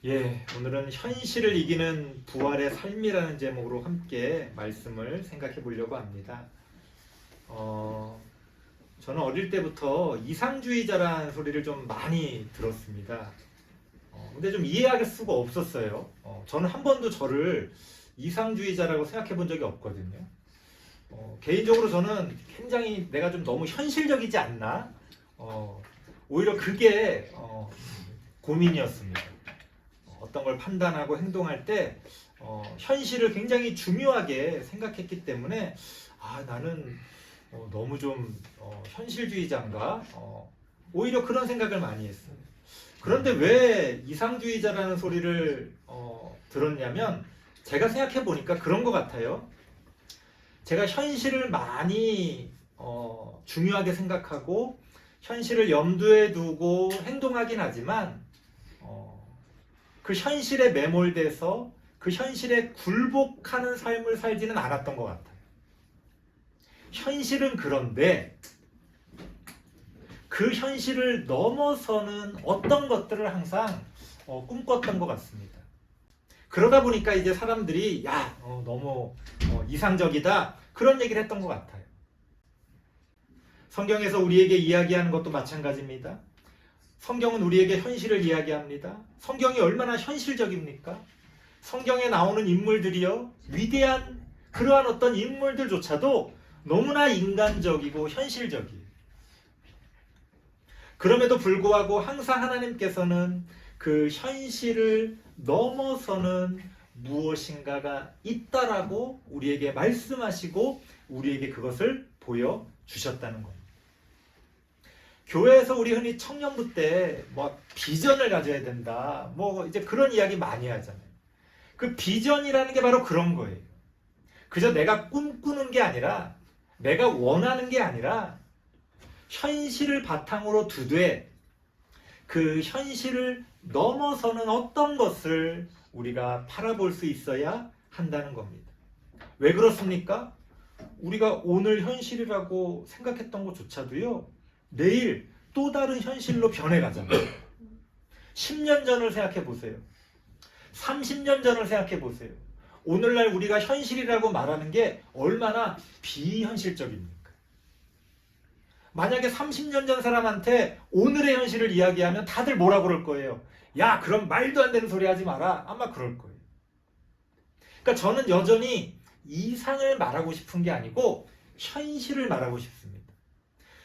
예, 오늘은 현실을 이기는 부활의 삶이라는 제목으로 함께 말씀을 생각해 보려고 합니다. 저는 어릴 때부터 이상주의자라는 소리를 좀 많이 들었습니다. 근데 좀 이해할 수가 없었어요. 저는 한 번도 저를 이상주의자라고 생각해 본 적이 없거든요. 개인적으로 저는 굉장히 내가 좀 너무 현실적이지 않나? 오히려 그게 고민이었습니다. 어떤 걸 판단하고 행동할 때 현실을 굉장히 중요하게 생각했기 때문에 나는 너무 좀 현실주의자인가? 오히려 그런 생각을 많이 했어요. 그런데 왜 이상주의자라는 소리를 들었냐면 제가 생각해 보니까 그런 것 같아요. 제가 현실을 많이 중요하게 생각하고 현실을 염두에 두고 행동하긴 하지만 그 현실에 매몰돼서 그 현실에 굴복하는 삶을 살지는 않았던 것 같아요. 현실은 그런데 그 현실을 넘어서는 어떤 것들을 항상 꿈꿨던 것 같습니다. 그러다 보니까 이제 사람들이 너무 이상적이다 그런 얘기를 했던 것 같아요. 성경에서 우리에게 이야기하는 것도 마찬가지입니다. 성경은 우리에게 현실을 이야기합니다. 성경이 얼마나 현실적입니까? 성경에 나오는 인물들이요, 위대한 그러한 어떤 인물들조차도 너무나 인간적이고 현실적이에요. 그럼에도 불구하고 항상 하나님께서는 그 현실을 넘어서는 무엇인가가 있다라고 우리에게 말씀하시고 우리에게 그것을 보여주셨다는 겁니다. 교회에서 우리 흔히 청년부 때 비전을 가져야 된다 이제 그런 이야기 많이 하잖아요. 그 비전이라는 게 바로 그런 거예요. 그저 내가 꿈꾸는 게 아니라 내가 원하는 게 아니라 현실을 바탕으로 두되 그 현실을 넘어서는 어떤 것을 우리가 바라볼 수 있어야 한다는 겁니다. 왜 그렇습니까? 우리가 오늘 현실이라고 생각했던 것조차도요, 내일 또 다른 현실로 변해가잖아요. 10년 전을 생각해 보세요. 30년 전을 생각해 보세요. 오늘날 우리가 현실이라고 말하는 게 얼마나 비현실적입니까? 만약에 30년 전 사람한테 오늘의 현실을 이야기하면 다들 뭐라 그럴 거예요? 야, 그럼 말도 안 되는 소리 하지 마라. 아마 그럴 거예요. 그러니까 저는 여전히 이상을 말하고 싶은 게 아니고 현실을 말하고 싶습니다.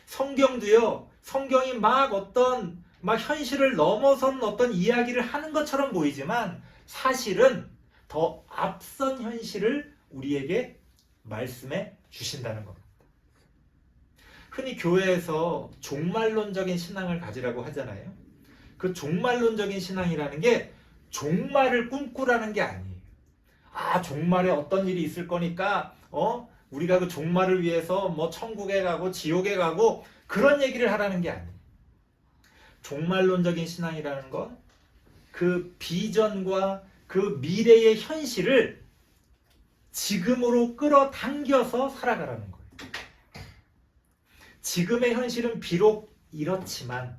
성경도요, 성경이 막 현실을 넘어선 어떤 이야기를 하는 것처럼 보이지만 사실은 더 앞선 현실을 우리에게 말씀해 주신다는 겁니다. 흔히 교회에서 종말론적인 신앙을 가지라고 하잖아요. 그 종말론적인 신앙이라는 게 종말을 꿈꾸라는 게 아니에요. 종말에 어떤 일이 있을 거니까 우리가 그 종말을 위해서 천국에 가고 지옥에 가고 그런 얘기를 하라는 게 아니에요. 종말론적인 신앙이라는 건 그 비전과 그 미래의 현실을 지금으로 끌어당겨서 살아가라는 거예요. 지금의 현실은 비록 이렇지만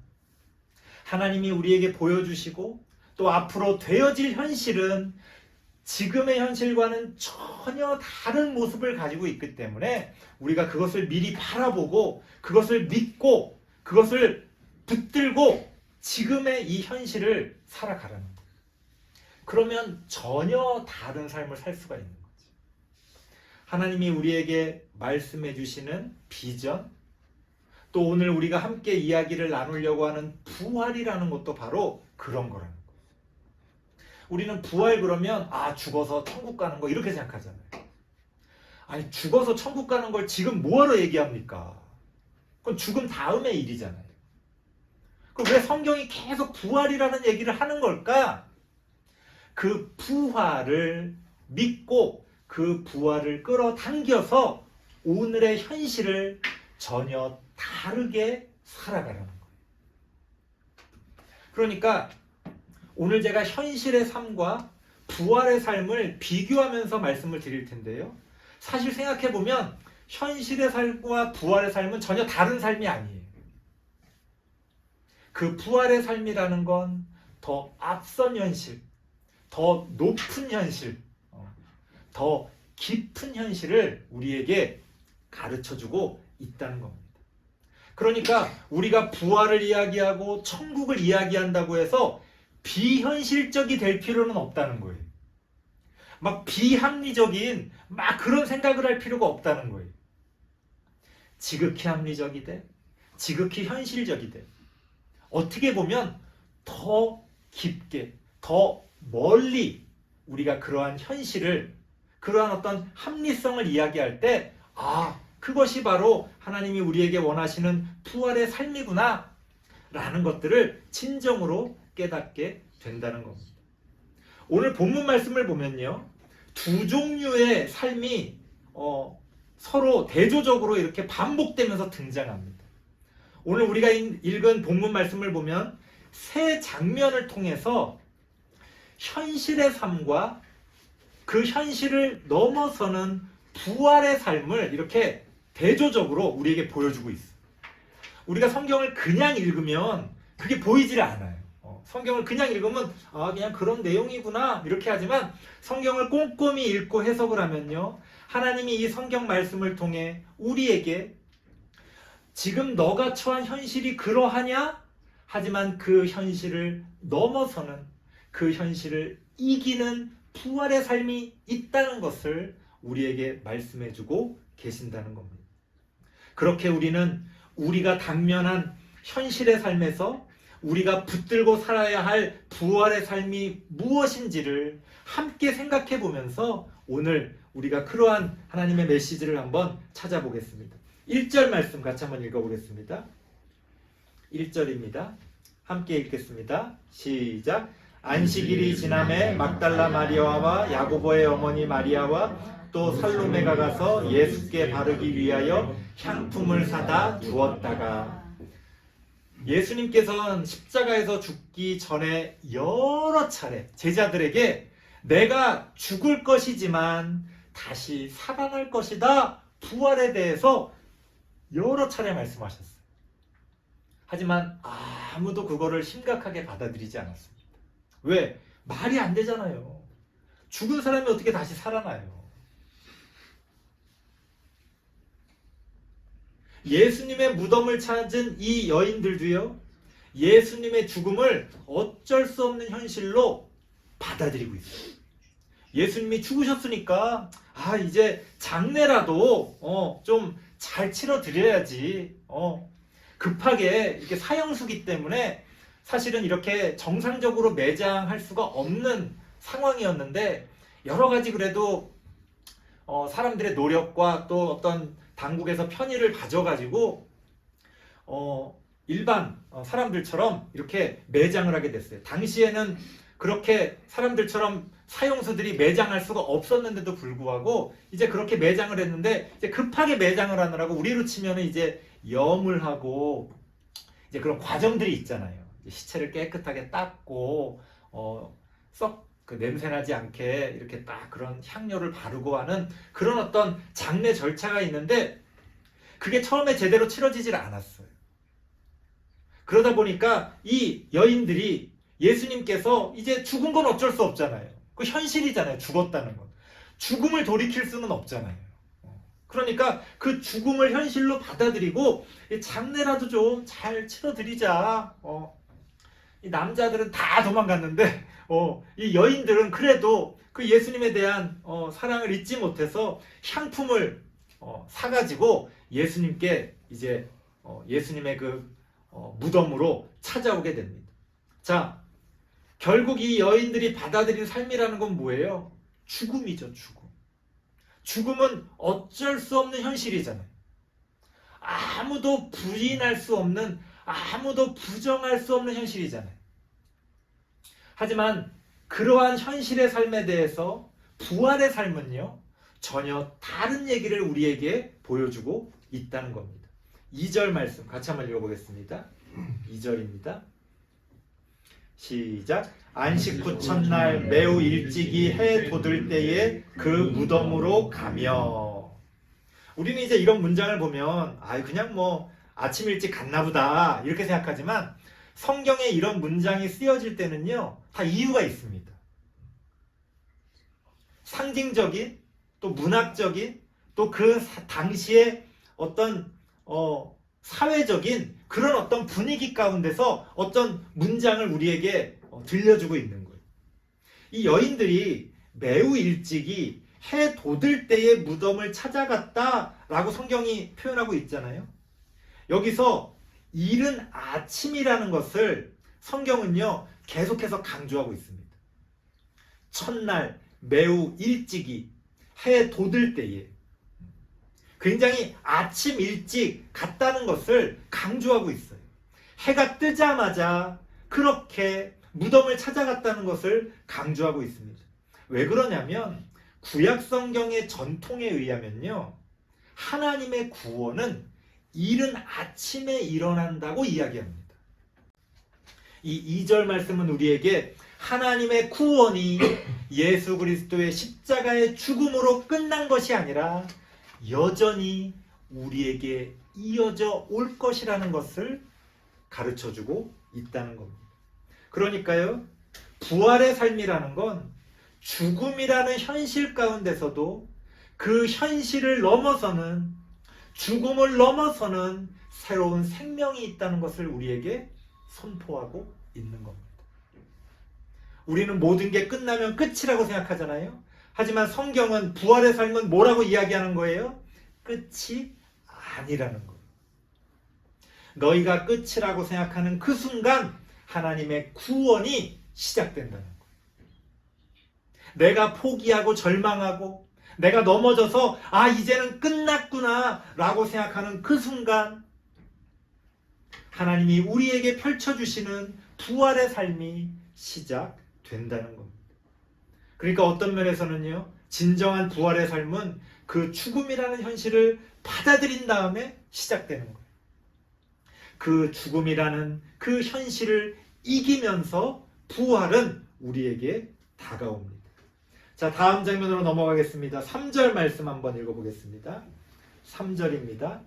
하나님이 우리에게 보여주시고 또 앞으로 되어질 현실은 지금의 현실과는 전혀 다른 모습을 가지고 있기 때문에 우리가 그것을 미리 바라보고 그것을 믿고 그것을 붙들고 지금의 이 현실을 살아가라는 거예요. 그러면 전혀 다른 삶을 살 수가 있는 거죠. 하나님이 우리에게 말씀해 주시는 비전, 또 오늘 우리가 함께 이야기를 나누려고 하는 부활이라는 것도 바로 그런 거라는 거예요. 우리는 부활 그러면 죽어서 천국 가는 거 이렇게 생각하잖아요. 아니, 죽어서 천국 가는 걸 지금 뭐하러 얘기합니까? 그건 죽음 다음의 일이잖아요. 그럼 왜 성경이 계속 부활이라는 얘기를 하는 걸까? 그 부활을 믿고 그 부활을 끌어당겨서 오늘의 현실을 전혀 다르게 살아가라는 거예요. 그러니까 오늘 제가 현실의 삶과 부활의 삶을 비교하면서 말씀을 드릴 텐데요. 사실 생각해보면 현실의 삶과 부활의 삶은 전혀 다른 삶이 아니에요. 그 부활의 삶이라는 건 더 앞선 현실, 더 높은 현실, 더 깊은 현실을 우리에게 가르쳐주고 있다는 겁니다. 그러니까 우리가 부활을 이야기하고 천국을 이야기한다고 해서 비현실적이 될 필요는 없다는 거예요. 막 비합리적인 막 그런 생각을 할 필요가 없다는 거예요. 지극히 합리적이되 지극히 현실적이되 어떻게 보면 더 깊게 더 멀리 우리가 그러한 현실을 그러한 어떤 합리성을 이야기할 때 그것이 바로 하나님이 우리에게 원하시는 부활의 삶이구나 라는 것들을 진정으로 깨닫게 된다는 겁니다. 오늘 본문 말씀을 보면요, 두 종류의 삶이 서로 대조적으로 이렇게 반복되면서 등장합니다. 오늘 우리가 읽은 본문 말씀을 보면 세 장면을 통해서 현실의 삶과 그 현실을 넘어서는 부활의 삶을 이렇게 대조적으로 우리에게 보여주고 있어요. 우리가 성경을 그냥 읽으면 그게 보이질 않아요. 성경을 그냥 읽으면 그냥 그런 내용이구나 이렇게 하지만 성경을 꼼꼼히 읽고 해석을 하면요, 하나님이 이 성경 말씀을 통해 우리에게 지금 너가 처한 현실이 그러하냐? 하지만 그 현실을 넘어서는, 그 현실을 이기는 부활의 삶이 있다는 것을 우리에게 말씀해주고 계신다는 겁니다. 그렇게 우리는 우리가 당면한 현실의 삶에서 우리가 붙들고 살아야 할 부활의 삶이 무엇인지를 함께 생각해 보면서 오늘 우리가 그러한 하나님의 메시지를 한번 찾아보겠습니다. 1절 말씀 같이 한번 읽어보겠습니다. 1절입니다. 함께 읽겠습니다. 시작. 안식일이 지남에 막달라 마리아와 야고보의 어머니 마리아와 또 살로메가 가서 예수께 바르기 위하여 향품을 사다 두었다가, 예수님께서는 십자가에서 죽기 전에 여러 차례 제자들에게 내가 죽을 것이지만 다시 살아날 것이다, 부활에 대해서 여러 차례 말씀하셨어요. 하지만 아무도 그거를 심각하게 받아들이지 않았습니다. 왜? 말이 안 되잖아요. 죽은 사람이 어떻게 다시 살아나요? 예수님의 무덤을 찾은 이 여인들도요, 예수님의 죽음을 어쩔 수 없는 현실로 받아들이고 있어요. 예수님이 죽으셨으니까 이제 장례라도 좀 잘 치러 드려야지. 급하게 이렇게 사형수기 때문에 사실은 이렇게 정상적으로 매장할 수가 없는 상황이었는데, 여러 가지 그래도 사람들의 노력과 또 어떤 당국에서 편의를 가져가지고 일반 사람들처럼 이렇게 매장을 하게 됐어요. 당시에는 그렇게 사람들처럼 사형수들이 매장할 수가 없었는데도 불구하고 이제 그렇게 매장을 했는데, 이제 급하게 매장을 하느라고 우리로 치면은 이제 염을 하고 이제 그런 과정들이 있잖아요. 시체를 깨끗하게 닦고 썩 그 냄새 나지 않게 이렇게 딱 그런 향료를 바르고 하는 그런 어떤 장례 절차가 있는데, 그게 처음에 제대로 치러지질 않았어요. 그러다 보니까 이 여인들이, 예수님께서 이제 죽은 건 어쩔 수 없잖아요. 그 현실이잖아요. 죽었다는 건. 죽음을 돌이킬 수는 없잖아요. 그러니까 그 죽음을 현실로 받아들이고 장례라도 좀 잘 치러드리자. 이 남자들은 다 도망갔는데 이 여인들은 그래도 그 예수님에 대한 사랑을 잊지 못해서 향품을 사가지고 예수님께 이제 예수님의 그 무덤으로 찾아오게 됩니다. 자, 결국 이 여인들이 받아들인 삶이라는 건 뭐예요? 죽음이죠, 죽음. 죽음은 어쩔 수 없는 현실이잖아요. 아무도 부인할 수 없는, 아무도 부정할 수 없는 현실이잖아요. 하지만 그러한 현실의 삶에 대해서 부활의 삶은요, 전혀 다른 얘기를 우리에게 보여주고 있다는 겁니다. 2절 말씀 같이 한번 읽어보겠습니다. 2절입니다. 시작. 안식 후 첫날 매우 일찍이 해 돋을 때에 그 무덤으로 가며. 우리는 이제 이런 문장을 보면 그냥 뭐 아침 일찍 갔나 보다 이렇게 생각하지만, 성경에 이런 문장이 쓰여질 때는요, 다 이유가 있습니다. 상징적인, 또 문학적인, 또 그 당시에 어떤 사회적인 그런 어떤 분위기 가운데서 어떤 문장을 우리에게 들려주고 있는 거예요. 이 여인들이 매우 일찍이 해 돋을 때에 무덤을 찾아갔다라고 성경이 표현하고 있잖아요. 여기서 이른 아침이라는 것을 성경은요 계속해서 강조하고 있습니다. 첫날 매우 일찍이 해 돋을 때에 굉장히 아침 일찍 갔다는 것을 강조하고 있어요. 해가 뜨자마자 그렇게 무덤을 찾아갔다는 것을 강조하고 있습니다. 왜 그러냐면 구약 성경의 전통에 의하면요, 하나님의 구원은 이른 아침에 일어난다고 이야기합니다. 이 2절 말씀은 우리에게 하나님의 구원이 예수 그리스도의 십자가의 죽음으로 끝난 것이 아니라 여전히 우리에게 이어져 올 것이라는 것을 가르쳐주고 있다는 겁니다. 그러니까요, 부활의 삶이라는 건 죽음이라는 현실 가운데서도 그 현실을 넘어서는, 죽음을 넘어서는 새로운 생명이 있다는 것을 우리에게 선포하고 있는 겁니다. 우리는 모든 게 끝나면 끝이라고 생각하잖아요. 하지만 성경은 부활의 삶은 뭐라고 이야기하는 거예요? 끝이 아니라는 거예요. 너희가 끝이라고 생각하는 그 순간 하나님의 구원이 시작된다는 거예요. 내가 포기하고 절망하고 내가 넘어져서 이제는 끝났구나 라고 생각하는 그 순간 하나님이 우리에게 펼쳐주시는 부활의 삶이 시작된다는 겁니다. 그러니까 어떤 면에서는요, 진정한 부활의 삶은 그 죽음이라는 현실을 받아들인 다음에 시작되는 거예요. 그 죽음이라는 그 현실을 이기면서 부활은 우리에게 다가옵니다. 자, 다음 장면으로 넘어가겠습니다. 3절 말씀 한번 읽어보겠습니다. 3절입니다.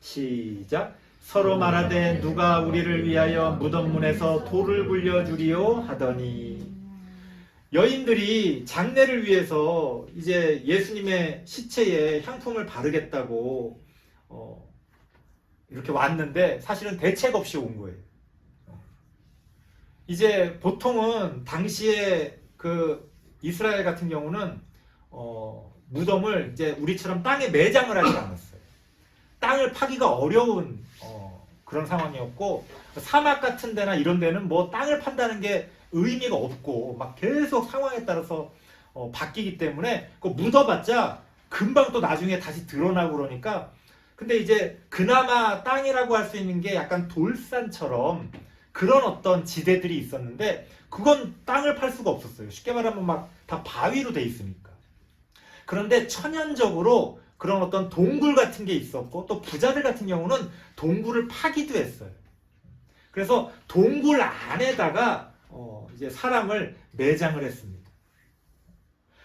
시작. 서로 말하되 누가 우리를 위하여 무덤문에서 돌을 굴려주리요 하더니, 여인들이 장례를 위해서 이제 예수님의 시체에 향품을 바르겠다고 이렇게 왔는데 사실은 대책 없이 온 거예요. 이제 보통은 당시에 그 이스라엘 같은 경우는 무덤을 이제 우리처럼 땅에 매장을 하지 않았어요. 땅을 파기가 어려운 그런 상황이었고, 사막 같은 데나 이런 데는 뭐 땅을 판다는 게 의미가 없고 막 계속 상황에 따라서 바뀌기 때문에 그 묻어봤자 금방 또 나중에 다시 드러나고 그러니까, 근데 이제 그나마 땅이라고 할 수 있는 게 약간 돌산처럼 그런 어떤 지대들이 있었는데 그건 땅을 팔 수가 없었어요. 쉽게 말하면 막 다 바위로 돼 있으니까. 그런데 천연적으로 그런 어떤 동굴 같은 게 있었고, 또 부자들 같은 경우는 동굴을 파기도 했어요. 그래서 동굴 안에다가 이제 사람을 매장을 했습니다.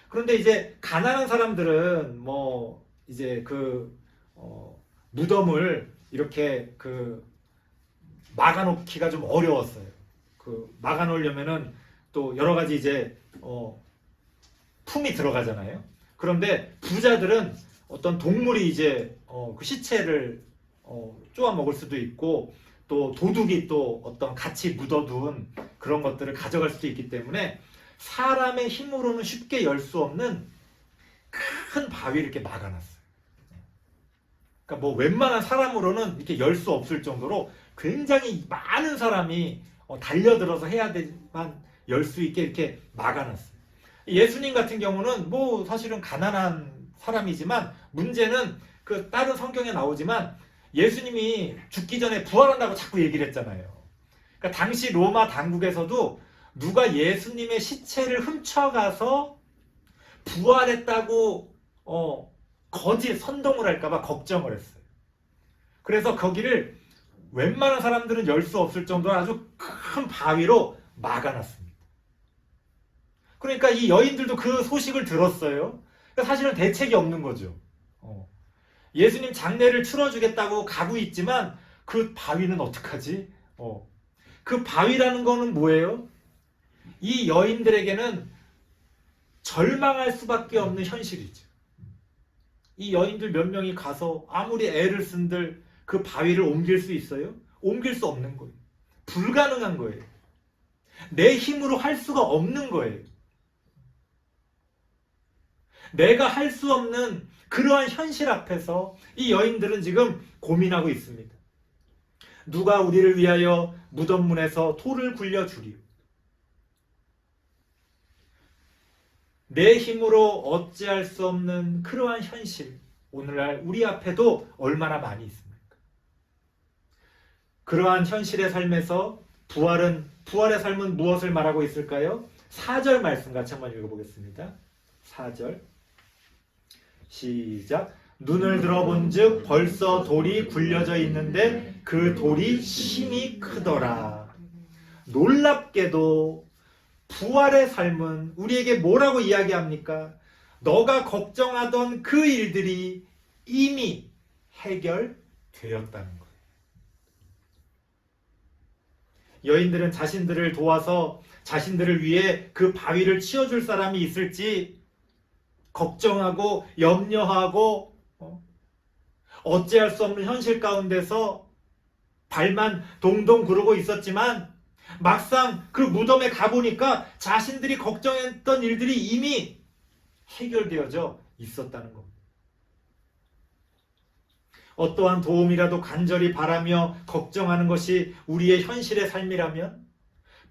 그런데 이제 가난한 사람들은 뭐 이제 그 무덤을 이렇게 그 막아놓기가 좀 어려웠어요. 그 막아놓으려면은 또 여러 가지 이제 품이 들어가잖아요. 그런데 부자들은 어떤 동물이 이제 그 시체를 쪼아 먹을 수도 있고, 또 도둑이 또 어떤 같이 묻어둔 그런 것들을 가져갈 수도 있기 때문에 사람의 힘으로는 쉽게 열 수 없는 큰 바위를 이렇게 막아놨어요. 그러니까 뭐 웬만한 사람으로는 이렇게 열 수 없을 정도로 굉장히 많은 사람이 달려들어서 해야 되만 열 수 있게 이렇게 막아놨어요. 예수님 같은 경우는 뭐 사실은 가난한 사람이지만, 문제는 그 다른 성경에 나오지만 예수님이 죽기 전에 부활한다고 자꾸 얘기를 했잖아요. 그러니까 당시 로마 당국에서도 누가 예수님의 시체를 훔쳐가서 부활했다고 거짓 선동을 할까봐 걱정을 했어요. 그래서 거기를 웬만한 사람들은 열 수 없을 정도로 아주 큰 바위로 막아놨습니다. 그러니까 이 여인들도 그 소식을 들었어요. 그러니까 사실은 대책이 없는 거죠. 예수님 장례를 치러주겠다고 가고 있지만 그 바위는 어떡하지? 그 바위라는 거는 뭐예요? 이 여인들에게는 절망할 수밖에 없는 현실이죠. 이 여인들 몇 명이 가서 아무리 애를 쓴들 그 바위를 옮길 수 있어요? 옮길 수 없는 거예요. 불가능한 거예요. 내 힘으로 할 수가 없는 거예요. 내가 할 수 없는 그러한 현실 앞에서 이 여인들은 지금 고민하고 있습니다. 누가 우리를 위하여 무덤 문에서 돌을 굴려주리요. 내 힘으로 어찌할 수 없는 그러한 현실, 오늘날 우리 앞에도 얼마나 많이 있습니까? 그러한 현실의 삶에서 부활의 삶은 무엇을 말하고 있을까요? 4절 말씀 같이 한번 읽어보겠습니다. 4절 시작. 눈을 들어본즉 벌써 돌이 굴려져 있는데 그 돌이 힘이 크더라. 놀랍게도 부활의 삶은 우리에게 뭐라고 이야기합니까? 너가 걱정하던 그 일들이 이미 해결되었다는 거예요. 여인들은 자신들을 도와서 자신들을 위해 그 바위를 치워줄 사람이 있을지 걱정하고 염려하고 어찌할 수 없는 현실 가운데서 발만 동동 구르고 있었지만 막상 그 무덤에 가보니까 자신들이 걱정했던 일들이 이미 해결되어져 있었다는 겁니다. 어떠한 도움이라도 간절히 바라며 걱정하는 것이 우리의 현실의 삶이라면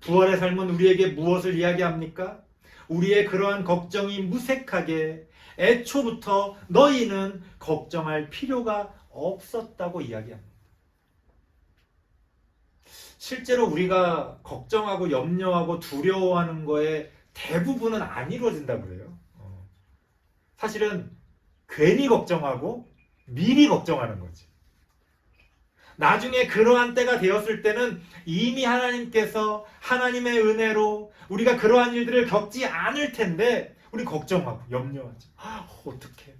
부활의 삶은 우리에게 무엇을 이야기합니까? 우리의 그러한 걱정이 무색하게 애초부터 너희는 걱정할 필요가 없었다고 이야기합니다. 실제로 우리가 걱정하고 염려하고 두려워하는 거에 대부분은 안 이루어진다고 그래요. 사실은 괜히 걱정하고 미리 걱정하는 거지. 나중에 그러한 때가 되었을 때는 이미 하나님께서 하나님의 은혜로 우리가 그러한 일들을 겪지 않을 텐데 우리 걱정하고 염려하죠. 어떡해.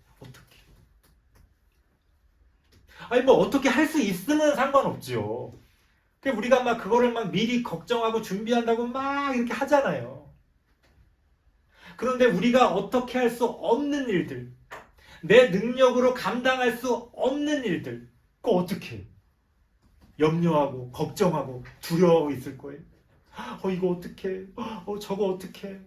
아니 뭐 어떻게 할 수 있으면 상관없죠. 우리가 막 그거를 막 미리 걱정하고 준비한다고 막 이렇게 하잖아요. 그런데 우리가 어떻게 할 수 없는 일들, 내 능력으로 감당할 수 없는 일들, 그거 어떻게 해요? 염려하고 걱정하고 두려워하고 있을 거예요. 이거 어떡해? 저거 어떡해?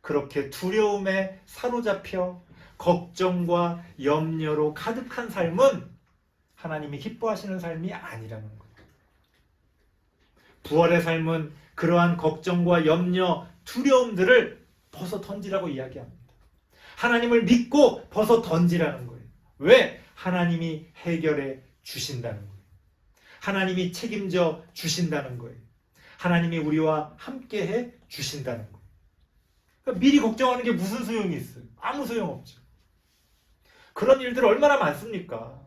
그렇게 두려움에 사로잡혀 걱정과 염려로 가득한 삶은 하나님이 기뻐하시는 삶이 아니라는 거예요. 부활의 삶은 그러한 걱정과 염려, 두려움들을 벗어 던지라고 이야기합니다. 하나님을 믿고 벗어 던지라는 거예요. 왜? 하나님이 해결해 주신다는 거예요. 하나님이 책임져 주신다는 거예요. 하나님이 우리와 함께해 주신다는 거예요. 그러니까 미리 걱정하는 게 무슨 소용이 있어요? 아무 소용없죠. 그런 일들 얼마나 많습니까?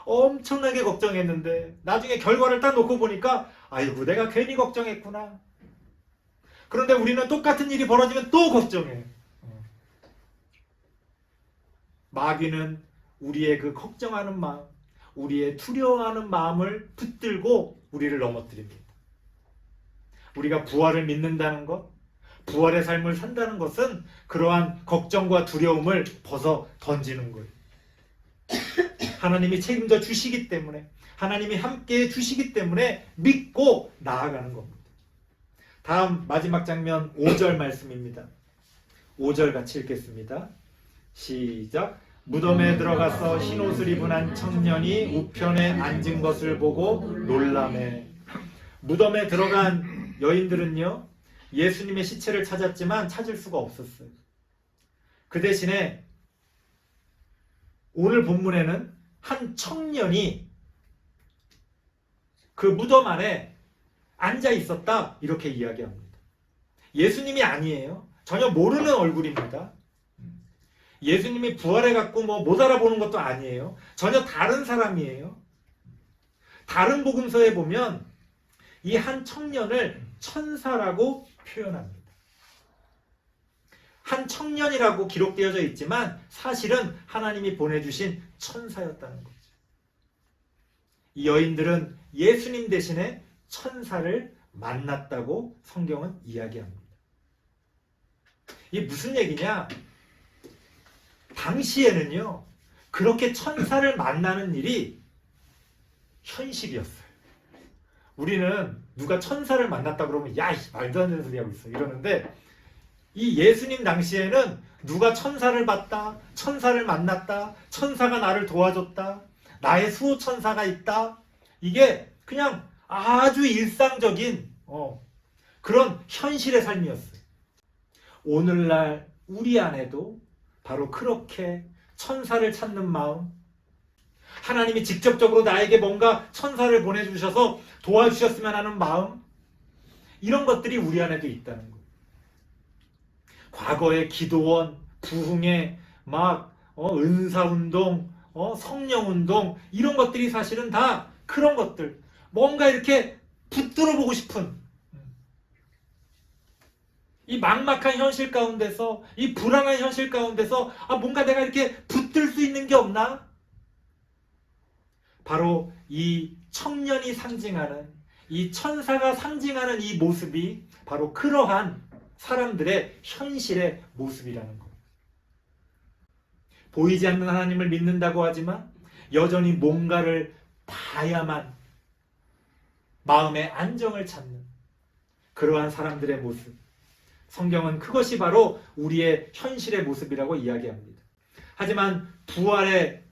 엄청나게 걱정했는데 나중에 결과를 딱 놓고 보니까 아이고 내가 괜히 걱정했구나. 그런데 우리는 똑같은 일이 벌어지면 또 걱정해. 마귀는 우리의 그 걱정하는 마음, 우리의 두려워하는 마음을 붙들고 우리를 넘어뜨립니다. 우리가 부활을 믿는다는 것, 부활의 삶을 산다는 것은 그러한 걱정과 두려움을 벗어 던지는 거예요. 하나님이 책임져 주시기 때문에, 하나님이 함께해 주시기 때문에 믿고 나아가는 겁니다. 다음 마지막 장면 5절 말씀입니다. 5절 같이 읽겠습니다. 시작. 무덤에 들어가서 흰옷을 입은 한 청년이 우편에 앉은 것을 보고 놀라매. 무덤에 들어간 여인들은요, 예수님의 시체를 찾았지만 찾을 수가 없었어요. 그 대신에 오늘 본문에는 한 청년이 그 무덤 안에 앉아 있었다, 이렇게 이야기합니다. 예수님이 아니에요. 전혀 모르는 얼굴입니다. 예수님이 부활해갖고 못 알아보는 것도 아니에요. 전혀 다른 사람이에요. 다른 복음서에 보면 이 한 청년을 천사라고 표현합니다. 한 청년이라고 기록되어져 있지만 사실은 하나님이 보내주신 천사였다는 거죠. 이 여인들은 예수님 대신에 천사를 만났다고 성경은 이야기합니다. 이게 무슨 얘기냐? 당시에는요, 그렇게 천사를 만나는 일이 현실이었어요. 우리는 누가 천사를 만났다 그러면 야, 말도 안 되는 소리 하고 있어 이러는데, 이 예수님 당시에는 누가 천사를 봤다, 천사를 만났다, 천사가 나를 도와줬다, 나의 수호 천사가 있다, 이게 그냥 아주 일상적인 그런 현실의 삶이었어요. 오늘날 우리 안에도 바로 그렇게 천사를 찾는 마음, 하나님이 직접적으로 나에게 뭔가 천사를 보내주셔서 도와주셨으면 하는 마음, 이런 것들이 우리 안에도 있다는 거예요. 과거의 기도원, 부흥회, 은사운동, 성령운동, 이런 것들이 사실은 다 그런 것들, 뭔가 이렇게 붙들어 보고 싶은, 이 막막한 현실 가운데서, 이 불안한 현실 가운데서 뭔가 내가 이렇게 붙들 수 있는 게 없나? 바로 이 청년이 상징하는, 이 천사가 상징하는 이 모습이 바로 그러한 사람들의 현실의 모습이라는 것. 보이지 않는 하나님을 믿는다고 하지만 여전히 뭔가를 봐야만 마음의 안정을 찾는 그러한 사람들의 모습. 성경은 그것이 바로 우리의 현실의 모습이라고 이야기합니다. 하지만 부활의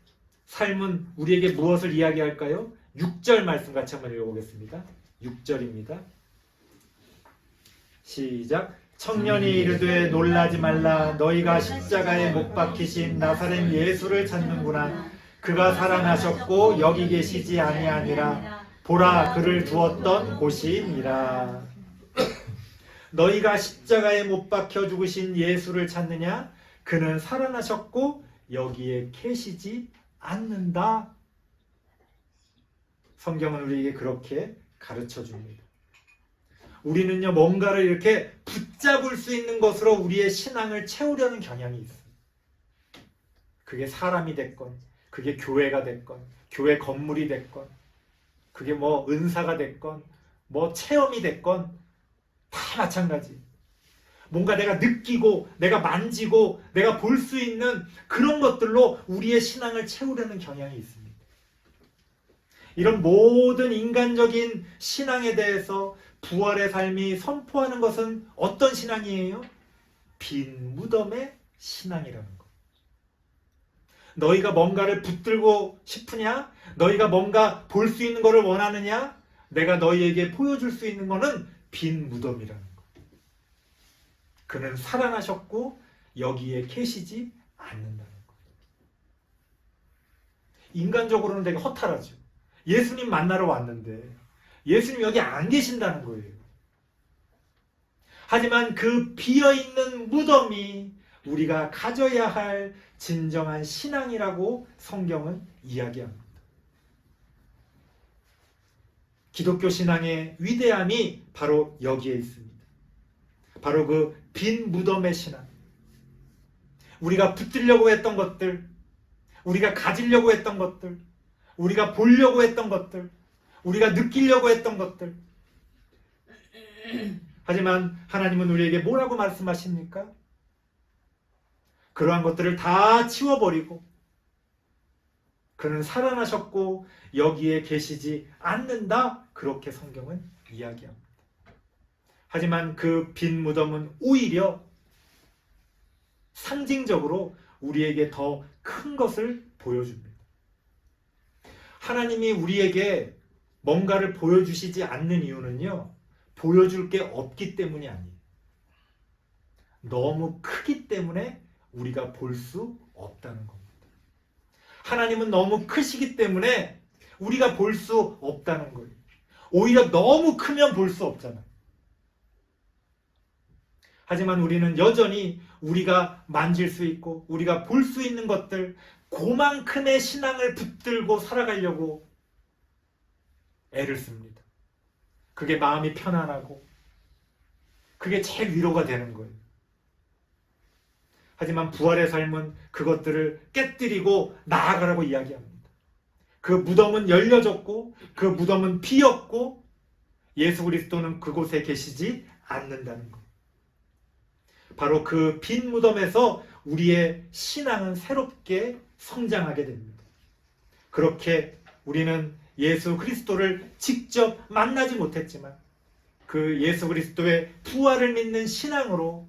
삶은 우리에게 무엇을 이야기할까요? 6절 말씀 같이 한번 읽어보겠습니다. 6절입니다. 시작. 청년이 이르되 놀라지 말라. 너희가 십자가에 못 박히신 나사렛 예수를 찾는구나. 그가 살아나셨고 여기 계시지 아니하니라. 보라, 그를 두었던 곳이니라. 너희가 십자가에 못 박혀 죽으신 예수를 찾느냐? 그는 살아나셨고 여기에 계시지 않는다. 성경은 우리에게 그렇게 가르쳐 줍니다. 우리는요, 뭔가를 이렇게 붙잡을 수 있는 것으로 우리의 신앙을 채우려는 경향이 있어요. 그게 사람이 됐건, 그게 교회가 됐건, 교회 건물이 됐건, 그게 은사가 됐건, 체험이 됐건, 다 마찬가지. 뭔가 내가 느끼고, 내가 만지고, 내가 볼 수 있는 그런 것들로 우리의 신앙을 채우려는 경향이 있습니다. 이런 모든 인간적인 신앙에 대해서 부활의 삶이 선포하는 것은 어떤 신앙이에요? 빈 무덤의 신앙이라는 것. 너희가 뭔가를 붙들고 싶으냐? 너희가 뭔가 볼 수 있는 것을 원하느냐? 내가 너희에게 보여줄 수 있는 것은 빈 무덤이라는 것. 그는 살아나셨고 여기에 계시지 않는다는 것. 인간적으로는 되게 허탈하죠. 예수님 만나러 왔는데 예수님 여기 안 계신다는 거예요. 하지만 그 비어있는 무덤이 우리가 가져야 할 진정한 신앙이라고 성경은 이야기합니다. 기독교 신앙의 위대함이 바로 여기에 있습니다. 바로 그 빈 무덤의 신앙. 우리가 붙들려고 했던 것들, 우리가 가지려고 했던 것들, 우리가 보려고 했던 것들, 우리가 느끼려고 했던 것들. 하지만 하나님은 우리에게 뭐라고 말씀하십니까? 그러한 것들을 다 치워버리고 그는 살아나셨고 여기에 계시지 않는다. 그렇게 성경은 이야기합니다. 하지만 그 빈 무덤은 오히려 상징적으로 우리에게 더 큰 것을 보여줍니다. 하나님이 우리에게 뭔가를 보여주시지 않는 이유는요, 보여줄 게 없기 때문이 아니에요. 너무 크기 때문에 우리가 볼 수 없다는 겁니다. 하나님은 너무 크시기 때문에 우리가 볼 수 없다는 거예요. 오히려 너무 크면 볼 수 없잖아요. 하지만 우리는 여전히 우리가 만질 수 있고 우리가 볼 수 있는 것들, 그만큼의 신앙을 붙들고 살아가려고 애를 씁니다. 그게 마음이 편안하고 그게 제일 위로가 되는 거예요. 하지만 부활의 삶은 그것들을 깨뜨리고 나아가라고 이야기합니다. 그 무덤은 열려졌고 그 무덤은 비었고 예수 그리스도는 그곳에 계시지 않는다는 것. 바로 그 빈 무덤에서 우리의 신앙은 새롭게 성장하게 됩니다. 그렇게 우리는 예수 그리스도를 직접 만나지 못했지만 그 예수 그리스도의 부활을 믿는 신앙으로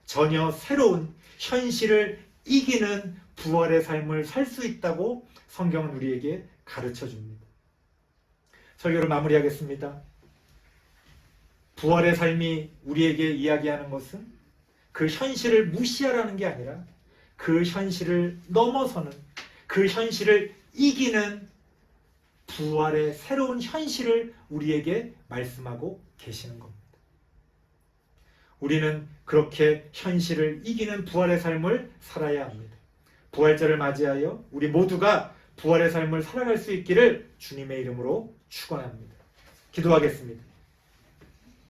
전혀 새로운 현실을 이기는 부활의 삶을 살 수 있다고 성경은 우리에게 가르쳐 줍니다. 설교를 마무리하겠습니다. 부활의 삶이 우리에게 이야기하는 것은 그 현실을 무시하라는 게 아니라 그 현실을 넘어서는, 그 현실을 이기는 부활의 새로운 현실을 우리에게 말씀하고 계시는 겁니다. 우리는 그렇게 현실을 이기는 부활의 삶을 살아야 합니다. 부활절을 맞이하여 우리 모두가 부활의 삶을 살아갈 수 있기를 주님의 이름으로 축원합니다. 기도하겠습니다.